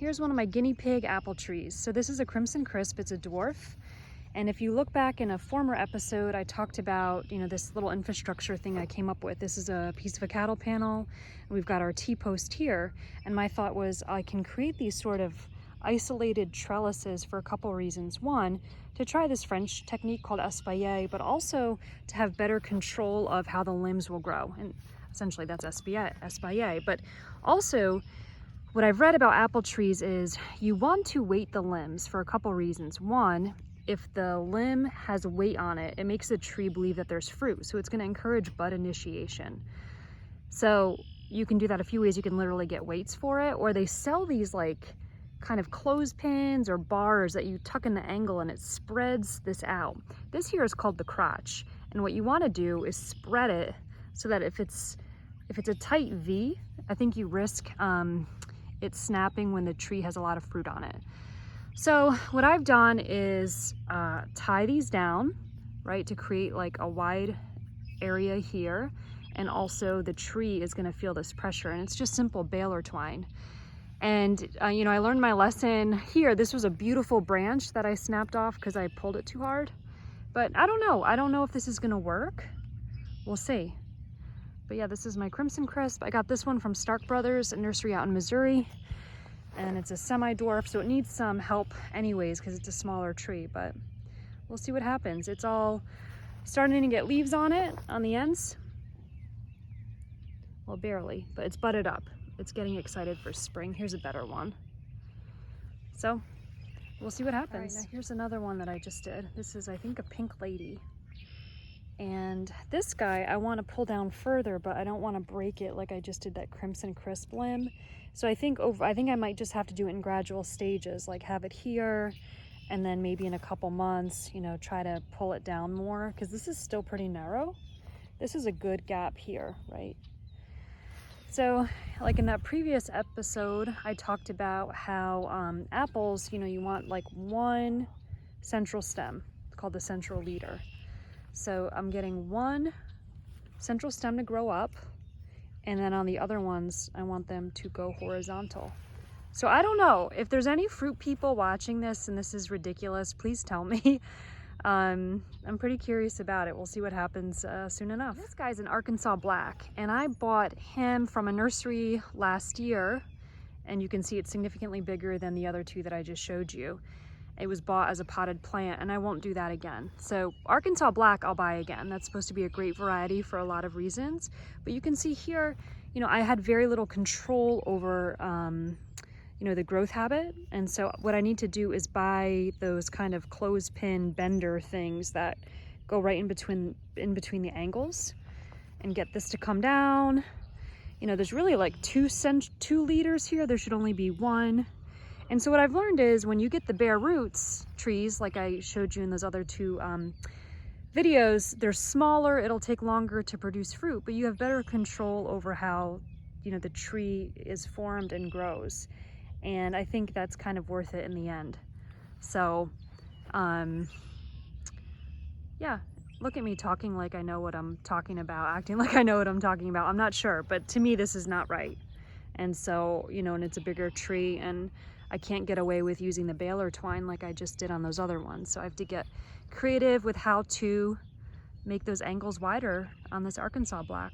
Here's one of my guinea pig apple trees. So this is a Crimson Crisp, it's a dwarf. And if you look back in a former episode, I talked about, this little infrastructure thing I came up with. This is a piece of a cattle panel, and we've got our T-post here. And my thought was I can create these sort of isolated trellises for a couple reasons. One, to try this French technique called espalier, but also to have better control of how the limbs will grow. And essentially that's espalier. But also, what I've read about apple trees is you want to weight the limbs for a couple reasons. One, if the limb has weight on it, it makes the tree believe that there's fruit. So it's going to encourage bud initiation. So you can do that a few ways. You can literally get weights for it, or they sell these like kind of clothespins or bars that you tuck in the angle and it spreads this out. This here is called the crotch. And what you want to do is spread it so that if it's a tight V, I think you risk it snapping when the tree has a lot of fruit on it. So what I've done is tie these down, right, to create like a wide area here. And also the tree is going to feel this pressure, and it's just simple baler twine. And I learned my lesson here. This was a beautiful branch that I snapped off because I pulled it too hard. But I don't know if this is going to work. We'll see. But yeah, this is my Crimson Crisp. I got this one from Stark Brothers, a nursery out in Missouri. And it's a semi-dwarf, so it needs some help anyways because it's a smaller tree, but we'll see what happens. It's all starting to get leaves on it, on the ends. Well, barely, but it's budded up. It's getting excited for spring. Here's a better one. So we'll see what happens. All right, now here's another one that I just did. This is, I think, a pink lady. And this guy I want to pull down further, but I don't want to break it like I just did that Crimson Crisp limb. So I think I might just have to do it in gradual stages, like have it here, and then maybe in a couple months, try to pull it down more, because this is still pretty narrow. This is a good gap here, right? So like in that previous episode, I talked about how apples, you want like one central stem called the central leader. So I'm getting one central stem to grow up, and then on the other ones, I want them to go horizontal. So I don't know if there's any fruit people watching this and this is ridiculous, please tell me. I'm pretty curious about it. We'll see what happens soon enough. This guy's an Arkansas Black, and I bought him from a nursery last year, and you can see it's significantly bigger than the other two that I just showed you. It was bought as a potted plant, and I won't do that again. So Arkansas Black I'll buy again. That's supposed to be a great variety for a lot of reasons. But you can see here, I had very little control over the growth habit. And so what I need to do is buy those kind of clothespin bender things that go right in between the angles, and get this to come down. There's really like two leaders here. There should only be one. And so what I've learned is when you get the bare roots trees, like I showed you in those other two videos, they're smaller, it'll take longer to produce fruit, but you have better control over how, the tree is formed and grows. And I think that's kind of worth it in the end. So, yeah, look at me talking like I know what I'm talking about, acting like I know what I'm talking about. I'm not sure, but to me, this is not right. And so, and it's a bigger tree, and I can't get away with using the baler twine like I just did on those other ones. So I have to get creative with how to make those angles wider on this Arkansas Black.